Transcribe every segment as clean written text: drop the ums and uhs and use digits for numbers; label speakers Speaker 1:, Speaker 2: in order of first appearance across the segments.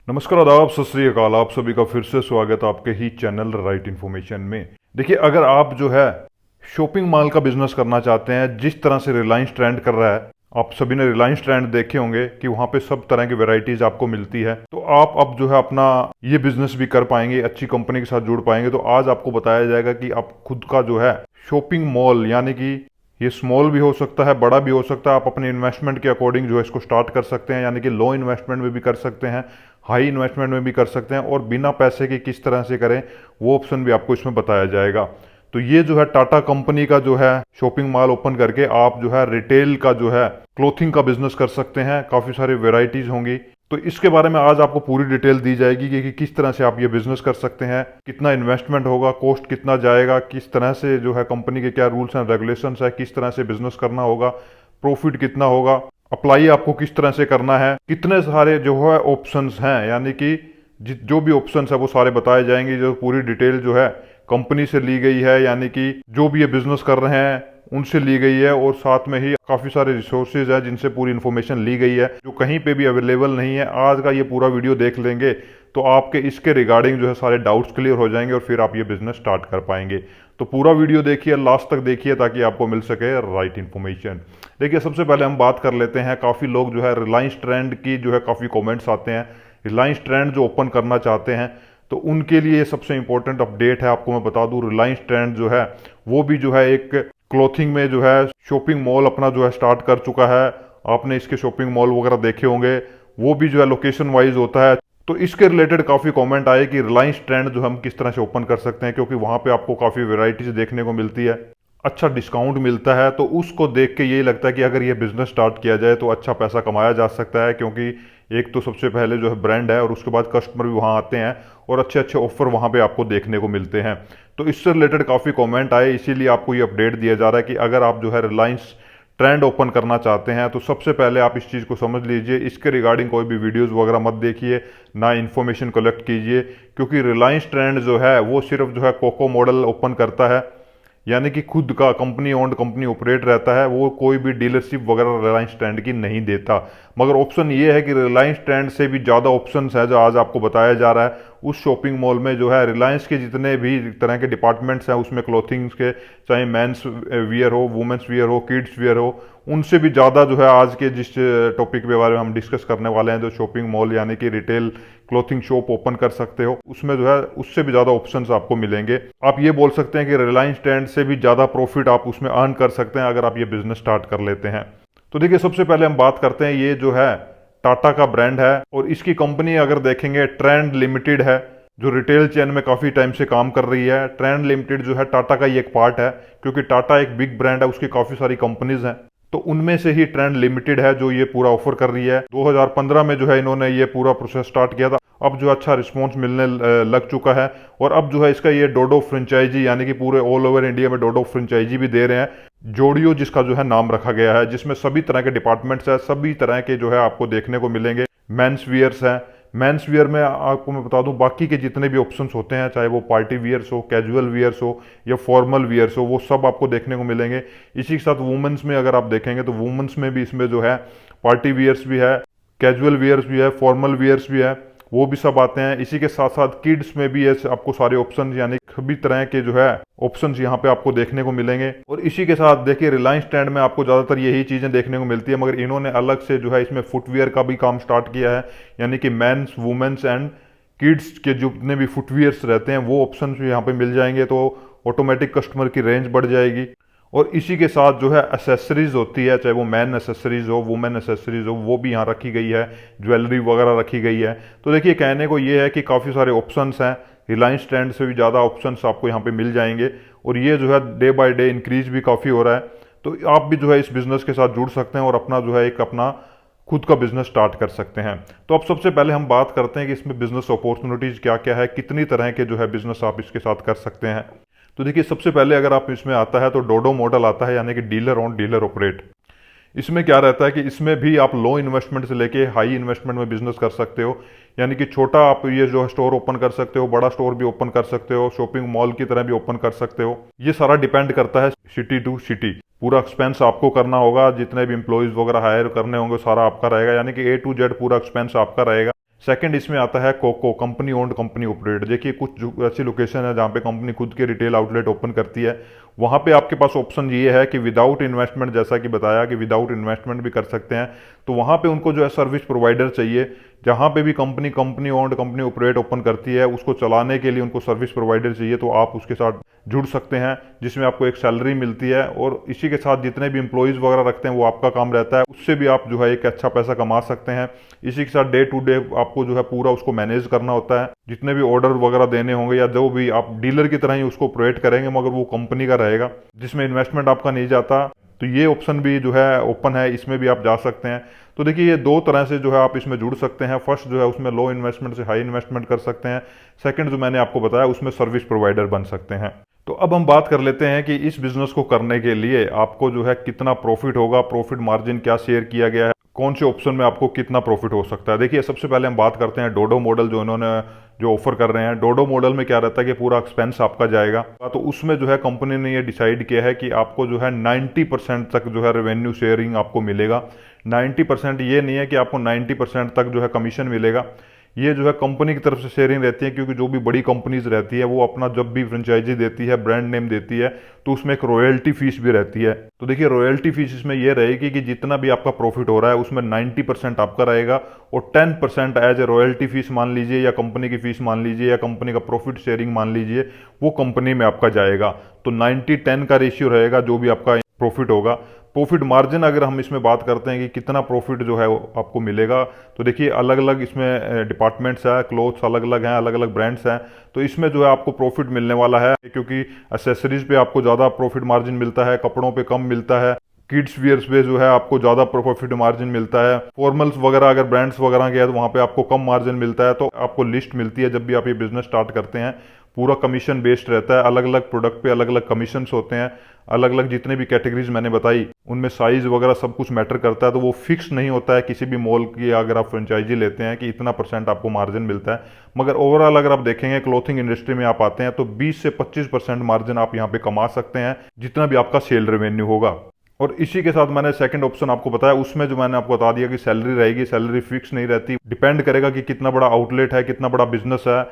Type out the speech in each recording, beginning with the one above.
Speaker 1: नमस्कार, आदाब, सत श्री अकाल। आप सभी का फिर से स्वागत है आपके ही चैनल राइट इन्फॉर्मेशन में। देखिए, अगर आप जो है शॉपिंग मॉल का बिजनेस करना चाहते हैं, जिस तरह से रिलायंस ट्रेंड कर रहा है, आप सभी ने रिलायंस ट्रेंड देखे होंगे कि वहां पे सब तरह की वैरायटीज आपको मिलती है, तो आप अब जो है अपना ये बिजनेस भी कर पाएंगे, अच्छी कंपनी के साथ जुड़ पाएंगे। तो आज आपको बताया जाएगा कि आप खुद का जो है शॉपिंग मॉल, यानी कि ये स्मॉल भी हो सकता है, बड़ा भी हो सकता है, आप अपने इन्वेस्टमेंट के अकॉर्डिंग जो है इसको स्टार्ट कर सकते हैं, यानी कि लो इन्वेस्टमेंट में भी कर सकते हैं, हाई इन्वेस्टमेंट में भी कर सकते हैं, और बिना पैसे के किस तरह से करें वो ऑप्शन भी आपको इसमें बताया जाएगा। तो ये जो है टाटा कंपनी का जो है शॉपिंग मॉल ओपन करके आप जो है रिटेल का जो है क्लोथिंग का बिजनेस कर सकते हैं। काफी सारी वेराइटीज होंगी, तो इसके बारे में आज आपको पूरी डिटेल दी जाएगी कि किस तरह से आप ये बिजनेस कर सकते हैं, कितना इन्वेस्टमेंट होगा, कॉस्ट कितना जाएगा, किस तरह से जो है कंपनी के क्या रूल्स एंड रेगुलेशंस है, किस तरह से बिजनेस करना होगा, प्रॉफिट कितना होगा, अप्लाई आपको किस तरह से करना है, कितने सारे जो है ऑप्शंस हैं, यानी कि जो भी ऑप्शंस है वो सारे बताए जाएंगे। जो पूरी डिटेल जो है कंपनी से ली गई है, यानी कि जो भी ये बिजनेस कर रहे हैं उनसे ली गई है, और साथ में ही काफी सारे रिसोर्सेज है जिनसे पूरी इन्फॉर्मेशन ली गई है, जो कहीं पे भी अवेलेबल नहीं है। आज का ये पूरा वीडियो देख लेंगे तो आपके इसके रिगार्डिंग जो है सारे डाउट्स क्लियर हो जाएंगे, और फिर आप ये बिजनेस स्टार्ट कर पाएंगे। तो पूरा वीडियो देखिए, लास्ट तक देखिए, ताकि आपको मिल सके राइट इन्फॉर्मेशन। देखिए, सबसे पहले हम बात कर लेते हैं, काफी लोग जो है रिलायंस ट्रेंड की जो है काफी कॉमेंट्स आते हैं, रिलायंस ट्रेंड जो ओपन करना चाहते हैं, तो उनके लिए सबसे इंपॉर्टेंट अपडेट है। आपको मैं बता दूं, रिलायंस ट्रेंड जो है वो भी जो है एक क्लोथिंग में जो है शॉपिंग मॉल अपना जो है स्टार्ट कर चुका है। आपने इसके शॉपिंग मॉल वगैरह देखे होंगे, वो भी जो है लोकेशन वाइज होता है। तो इसके रिलेटेड काफी कमेंट आए कि रिलायंस ट्रेंड जो हम किस तरह से ओपन कर सकते हैं, क्योंकि वहां पे आपको काफी वेराइटीज देखने को मिलती है, अच्छा डिस्काउंट मिलता है। तो उसको देख के यही लगता है कि अगर ये बिजनेस स्टार्ट किया जाए तो अच्छा पैसा कमाया जा सकता है, क्योंकि एक तो सबसे पहले जो है ब्रांड है, और उसके बाद कस्टमर भी वहाँ आते हैं, और अच्छे अच्छे ऑफर वहाँ पे आपको देखने को मिलते हैं। तो इससे रिलेटेड काफ़ी कमेंट आए, इसीलिए आपको ये अपडेट दिया जा रहा है कि अगर आप जो है रिलायंस ट्रेंड ओपन करना चाहते हैं तो सबसे पहले आप इस चीज़ को समझ लीजिए। इसके रिगार्डिंग कोई भी वीडियोस वगैरह मत देखिए, ना इन्फॉर्मेशन कलेक्ट कीजिए, क्योंकि रिलायंस ट्रेंड जो है वो सिर्फ जो है कोको मॉडल ओपन करता है, यानी कि खुद का कंपनी ओन्ड, कंपनी ऑपरेट रहता है, वो कोई भी डीलरशिप वगैरह रिलायंस ट्रेंड की नहीं देता। मगर ऑप्शन ये है कि रिलायंस ट्रेंड से भी ज़्यादा ऑप्शंस है जो आज आपको बताया जा रहा है। उस शॉपिंग मॉल में जो है रिलायंस के जितने भी तरह के डिपार्टमेंट्स हैं उसमें क्लोथिंग्स के, चाहे मेंस वियर हो, वुमेन्स वियर हो, किड्स वियर हो, उनसे भी ज़्यादा जो है आज के जिस टॉपिक के बारे में हम डिस्कस करने वाले हैं, जो शॉपिंग मॉल यानी कि रिटेल क्लोथिंग शॉप ओपन कर सकते हो, उसमें जो है उससे भी ज़्यादा ऑप्शंस आपको मिलेंगे। आप ये बोल सकते हैं कि रिलायंस ट्रेंड से भी ज़्यादा प्रॉफिट आप उसमें अर्न कर सकते हैं अगर आप ये बिजनेस स्टार्ट कर लेते हैं। तो देखिए, सबसे पहले हम बात करते हैं, ये जो है टाटा का ब्रांड है, और इसकी कंपनी अगर देखेंगे ट्रेंड लिमिटेड है, जो रिटेल चेन में काफ़ी टाइम से काम कर रही है। ट्रेंड लिमिटेड जो है टाटा का ही एक पार्ट है, क्योंकि टाटा एक बिग ब्रांड है, उसकी काफ़ी सारी कंपनीज हैं, तो उनमें से ही ट्रेंड लिमिटेड है जो ये पूरा ऑफर कर रही है। 2015 में जो है इन्होंने ये पूरा प्रोसेस स्टार्ट किया था, अब जो अच्छा रिस्पॉन्स मिलने लग चुका है, और अब जो है इसका ये डोडो फ्रेंचाइजी, यानी कि पूरे ऑल ओवर इंडिया में डोडो फ्रेंचाइजी भी दे रहे हैं, जोडियो जिसका जो है नाम रखा गया है, जिसमें सभी तरह के डिपार्टमेंट्स है, सभी तरह के जो है आपको देखने को मिलेंगे। मेंस वियर्स हैं, मेंस वियर में आपको मैं बता दूं बाकी के जितने भी ऑप्शंस होते हैं, चाहे वो पार्टी वियर्स हो, कैजुअल वियर्स हो, या फॉर्मल वियर्स हो, वो सब आपको देखने को मिलेंगे। इसी के साथ वुमेन्स में अगर आप देखेंगे तो वुमेन्स में भी इसमें जो है पार्टी वियर्स भी है, कैजुअल वियर्स भी है, फॉर्मल वियर्स भी है, वो भी सब आते हैं। इसी के साथ साथ किड्स में भी ऐसे आपको सारे ऑप्शन, यानी सभी तरह के जो है ऑप्शंस यहाँ पे आपको देखने को मिलेंगे। और इसी के साथ देखिए, रिलायंस ट्रेंड में आपको ज्यादातर यही चीजें देखने को मिलती है, मगर इन्होंने अलग से जो है इसमें फुटवियर का भी काम स्टार्ट किया है, यानी कि मेंस, वुमेन्स एंड किड्स के जितने भी फुटवियर्स रहते हैं वो ऑप्शन भी यहाँ पे मिल जाएंगे, तो ऑटोमेटिक कस्टमर की रेंज बढ़ जाएगी। और इसी के साथ जो है एसेसरीज होती है, चाहे वो मैन एसेसरीज हो, वुमेन एसेसरीज हो, वो भी यहाँ रखी गई है, ज्वेलरी वगैरह रखी गई है। तो देखिए, कहने को ये है कि काफ़ी सारे ऑप्शंस हैं, रिलायंस ट्रेंड से भी ज़्यादा ऑप्शंस आपको यहाँ पे मिल जाएंगे, और ये जो है डे बाय डे इंक्रीज भी काफ़ी हो रहा है। तो आप भी जो है इस बिज़नेस के साथ जुड़ सकते हैं और अपना जो है एक अपना खुद का बिजनेस स्टार्ट कर सकते हैं। तो अब सबसे पहले हम बात करते हैं कि इसमें बिजनेस अपॉर्चुनिटीज़ क्या क्या है, कितनी तरह के जो है बिजनेस आप इसके साथ कर सकते हैं। तो देखिए, सबसे पहले अगर आप इसमें आता है तो डोडो मॉडल आता है, यानी कि डीलर ऑन डीलर ऑपरेट। इसमें क्या रहता है कि इसमें भी आप लो इन्वेस्टमेंट से लेके हाई इन्वेस्टमेंट में बिजनेस कर सकते हो, यानी कि छोटा आप ये जो है स्टोर ओपन कर सकते हो, बड़ा स्टोर भी ओपन कर सकते हो, शॉपिंग मॉल की तरह भी ओपन कर सकते हो। ये सारा डिपेंड करता है सिटी टू सिटी। पूरा एक्सपेंस आपको करना होगा, जितने भी एम्प्लॉयज वगैरह हायर करने होंगे सारा आपका रहेगा, यानी कि A to Z पूरा एक्सपेंस आपका रहेगा। सेकंड इसमें आता है COCO, company owned company operate. देखिए कुछ ऐसी लोकेशन है जहाँ पे कंपनी खुद के रिटेल आउटलेट ओपन करती है, वहाँ पे आपके पास ऑप्शन ये है कि विदाउट इन्वेस्टमेंट, जैसा कि बताया कि विदाउट इन्वेस्टमेंट भी कर सकते हैं। तो वहाँ पे उनको जो है सर्विस प्रोवाइडर चाहिए। जहाँ पे भी company owned company operate open करती है, उसको चलाने के लिए उनको सर्विस प्रोवाइडर चाहिए, तो आप उसके साथ जुड़ सकते हैं, जिसमें आपको एक सैलरी मिलती है और इसी के साथ जितने भी एम्प्लॉयज़ वगैरह रखते हैं वो आपका काम रहता है, उससे भी आप जो है एक अच्छा पैसा कमा सकते हैं। इसी के साथ डे टू डे आपको जो है पूरा उसको मैनेज करना होता है, जितने भी ऑर्डर वगैरह देने होंगे या जो भी आप डीलर की तरह ही उसको ऑपरेट करेंगे, मगर वो कंपनी का रहेगा जिसमें इन्वेस्टमेंट आपका नहीं जाता। तो ये ऑप्शन भी जो है ओपन है, इसमें भी आप जा सकते हैं। तो देखिए ये दो तरह से जो है आप इसमें जुड़ सकते हैं। फर्स्ट जो है उसमें लो इन्वेस्टमेंट से हाई इन्वेस्टमेंट कर सकते हैं। सेकंड जो मैंने आपको बताया उसमें सर्विस प्रोवाइडर बन सकते हैं। तो अब हम बात कर लेते हैं कि इस बिजनेस को करने के लिए आपको जो है कितना प्रॉफिट होगा, प्रॉफिट मार्जिन क्या शेयर किया गया है, कौन से ऑप्शन में आपको कितना प्रॉफिट हो सकता है। देखिए सबसे पहले हम बात करते हैं डोडो मॉडल जो इन्होंने जो ऑफर कर रहे हैं। डोडो मॉडल में क्या रहता है कि पूरा एक्सपेंस आपका जाएगा, तो उसमें जो है कंपनी ने ये डिसाइड किया है कि आपको जो है 90% तक जो है रेवेन्यू शेयरिंग आपको मिलेगा। 90% ये नहीं है कि आपको 90% तक जो है कमीशन मिलेगा, ये जो है कंपनी की तरफ से शेयरिंग रहती है, क्योंकि जो भी बड़ी कंपनीज रहती है वो अपना जब भी फ्रेंचाइजी देती है, ब्रांड नेम देती है, तो उसमें एक रॉयल्टी फीस भी रहती है। तो देखिए रॉयल्टी फीस इसमें ये रहेगी कि जितना भी आपका प्रॉफिट हो रहा है उसमें 90% आपका रहेगा और 10% एज ए रॉयल्टी फीस मान लीजिए या कंपनी की फीस मान लीजिए या कंपनी का प्रॉफिट शेयरिंग मान लीजिए, वो कंपनी में आपका जाएगा। तो 90-10 का रेशियो रहेगा जो भी आपका प्रॉफिट होगा। प्रॉफिट मार्जिन अगर हम इसमें बात करते हैं कि कितना प्रॉफिट जो है वो आपको मिलेगा, तो देखिए अलग अलग इसमें डिपार्टमेंट्स है, क्लोथ्स अलग अलग हैं, अलग अलग ब्रांड्स हैं, तो इसमें जो है आपको प्रॉफिट मिलने वाला है, क्योंकि एसेसरीज पे आपको ज़्यादा प्रॉफिट मार्जिन मिलता है, कपड़ों पे कम मिलता है, किड्स वियर्स पे जो है आपको ज़्यादा प्रॉफिट मार्जिन मिलता है, फॉर्मल्स वगैरह अगर ब्रांड्स वगैरह के हैं तो वहाँ पे आपको कम मार्जिन मिलता है। तो आपको लिस्ट मिलती है जब भी आप ये बिजनेस स्टार्ट करते हैं, पूरा कमीशन बेस्ड रहता है, अलग अलग प्रोडक्ट पे अलग अलग कमीशंस होते हैं, अलग अलग जितने भी कैटेगरीज मैंने बताई उनमें साइज वगैरह सब कुछ मैटर करता है। तो वो फिक्स नहीं होता है किसी भी मॉल की अगर आप फ्रेंचाइजी लेते हैं कि इतना % आपको मार्जिन मिलता है, मगर ओवरऑल अगर आप देखेंगे क्लोथिंग इंडस्ट्री में आप आते हैं तो 20 से 25% मार्जिन आप यहाँ पे कमा सकते हैं, जितना भी आपका सेल रेवेन्यू होगा। और इसी के साथ मैंने सेकंड ऑप्शन आपको बताया, उसमें जो मैंने आपको बता दिया कि सैलरी रहेगी, सैलरी फिक्स नहीं रहती, डिपेंड करेगा कि कितना बड़ा आउटलेट है, कितना बड़ा बिजनेस है,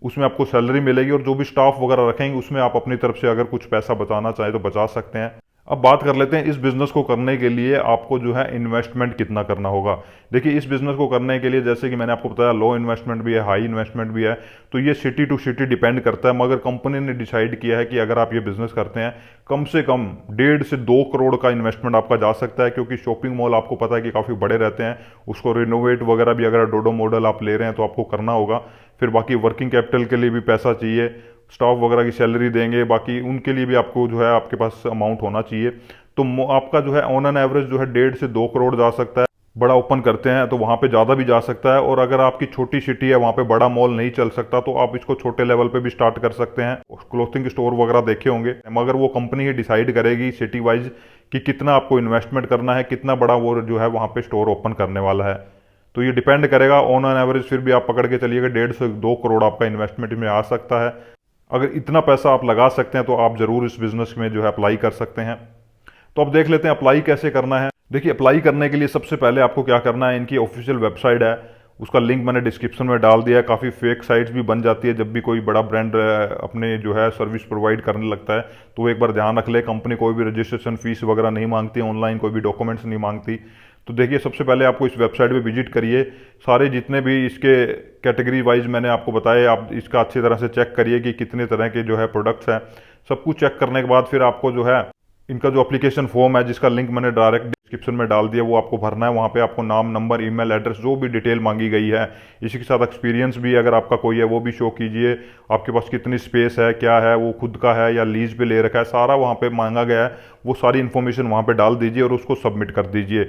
Speaker 1: उसमें आपको सैलरी मिलेगी और जो भी स्टाफ वगैरह रखेंगे उसमें आप अपनी तरफ से अगर कुछ पैसा बचाना चाहें तो बचा सकते हैं। अब बात कर लेते हैं इस बिजनेस को करने के लिए आपको जो है इन्वेस्टमेंट कितना करना होगा। देखिए इस बिजनेस को करने के लिए जैसे कि मैंने आपको बताया लो इन्वेस्टमेंट भी है, हाई इन्वेस्टमेंट भी है, तो ये सिटी टू सिटी डिपेंड करता है, मगर कंपनी ने डिसाइड किया है कि अगर आप ये बिजनेस करते हैं कम से कम 1.5 से 2 करोड़ का इन्वेस्टमेंट आपका जा सकता है, क्योंकि शॉपिंग मॉल आपको पता है कि काफ़ी बड़े रहते हैं, उसको रिनोवेट वगैरह भी अगर डोडो मॉडल आप ले रहे हैं तो आपको करना होगा। फिर बाकी वर्किंग कैपिटल के लिए भी पैसा चाहिए, स्टाफ वगैरह की सैलरी देंगे, बाकी उनके लिए भी आपको जो है आपके पास अमाउंट होना चाहिए। तो आपका जो है ऑन एन एवरेज जो है 1.5 से 2 करोड़ जा सकता है। बड़ा ओपन करते हैं तो वहाँ पे ज़्यादा भी जा सकता है, और अगर आपकी छोटी सिटी है वहाँ पे बड़ा मॉल नहीं चल सकता तो आप इसको छोटे लेवल पे भी स्टार्ट कर सकते हैं। क्लोथिंग स्टोर वगैरह देखे होंगे, मगर वो कंपनी ही डिसाइड करेगी सिटी वाइज कि कितना आपको इन्वेस्टमेंट करना है, कितना बड़ा वो जो है वहाँ पे स्टोर ओपन करने वाला है। तो ये डिपेंड करेगा ऑन एन एवरेज, फिर भी आप पकड़ के चलिएगा 1.5 से 2 करोड़ आपका इन्वेस्टमेंट में आ सकता है। अगर इतना पैसा आप लगा सकते हैं तो आप जरूर इस बिजनेस में जो है अप्लाई कर सकते हैं। तो अब देख लेते हैं अप्लाई कैसे करना है। देखिए अप्लाई करने के लिए सबसे पहले आपको क्या करना है, इनकी ऑफिशियल वेबसाइट है, उसका लिंक मैंने डिस्क्रिप्शन में डाल दिया है। काफ़ी फेक साइट्स भी बन जाती है जब भी कोई बड़ा ब्रांड अपने जो है सर्विस प्रोवाइड करने लगता है, तो वो एक बार ध्यान रख ले, कंपनी कोई भी रजिस्ट्रेशन फीस वगैरह नहीं मांगती, ऑनलाइन कोई भी डॉक्यूमेंट्स नहीं मांगती। तो देखिए सबसे पहले आपको इस वेबसाइट पे विजिट करिए, सारे जितने भी इसके कैटेगरी वाइज मैंने आपको बताए आप इसका अच्छी तरह से चेक करिए कि कितने तरह के जो है प्रोडक्ट्स हैं। सब कुछ चेक करने के बाद फिर आपको जो है इनका जो एप्लीकेशन फॉर्म है जिसका लिंक मैंने डायरेक्ट डिस्क्रिप्शन में डाल दिया वो आपको भरना है। वहाँ पे आपको नाम, नंबर, ईमेल एड्रेस जो भी डिटेल मांगी गई है, इसी के साथ एक्सपीरियंस भी अगर आपका कोई है वो भी शो कीजिए, आपके पास कितनी स्पेस है, क्या है, वो खुद का है या लीज पे ले रखा है, सारा वहाँ पे मांगा गया है, वो सारी इन्फॉर्मेशन वहाँ पे डाल दीजिए और उसको सबमिट कर दीजिए।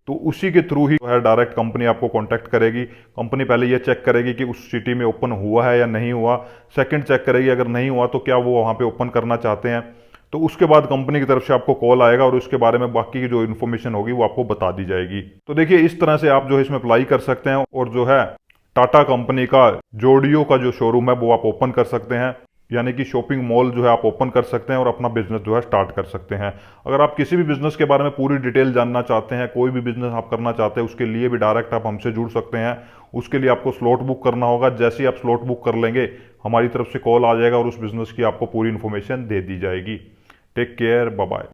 Speaker 1: तो उसी के थ्रू ही जो है डायरेक्ट कंपनी आपको कांटेक्ट करेगी। कंपनी पहले ये चेक करेगी कि उस सिटी में ओपन हुआ है या नहीं हुआ, सेकंड चेक करेगी अगर नहीं हुआ तो क्या वो वहाँ पे ओपन करना चाहते हैं, तो उसके बाद कंपनी की तरफ से आपको कॉल आएगा और उसके बारे में बाकी की जो इन्फॉर्मेशन होगी वो आपको बता दी जाएगी। तो देखिए इस तरह से आप जो है इसमें अप्लाई कर सकते हैं और जो है टाटा कंपनी का जोडियो का जो शोरूम है वो आप ओपन कर सकते हैं। यानी कि शॉपिंग मॉल जो है आप ओपन कर सकते हैं और अपना बिजनेस जो है स्टार्ट कर सकते हैं। अगर आप किसी भी बिजनेस के बारे में पूरी डिटेल जानना चाहते हैं, कोई भी बिजनेस आप करना चाहते हैं, उसके लिए भी डायरेक्ट आप हमसे जुड़ सकते हैं। उसके लिए आपको स्लॉट बुक करना होगा। जैसे ही आप स्लॉट बुक कर लेंगे, हमारी तरफ से कॉल आ जाएगा और उस बिजनेस की आपको पूरी इन्फॉर्मेशन दे दी जाएगी। Take care, bye bye.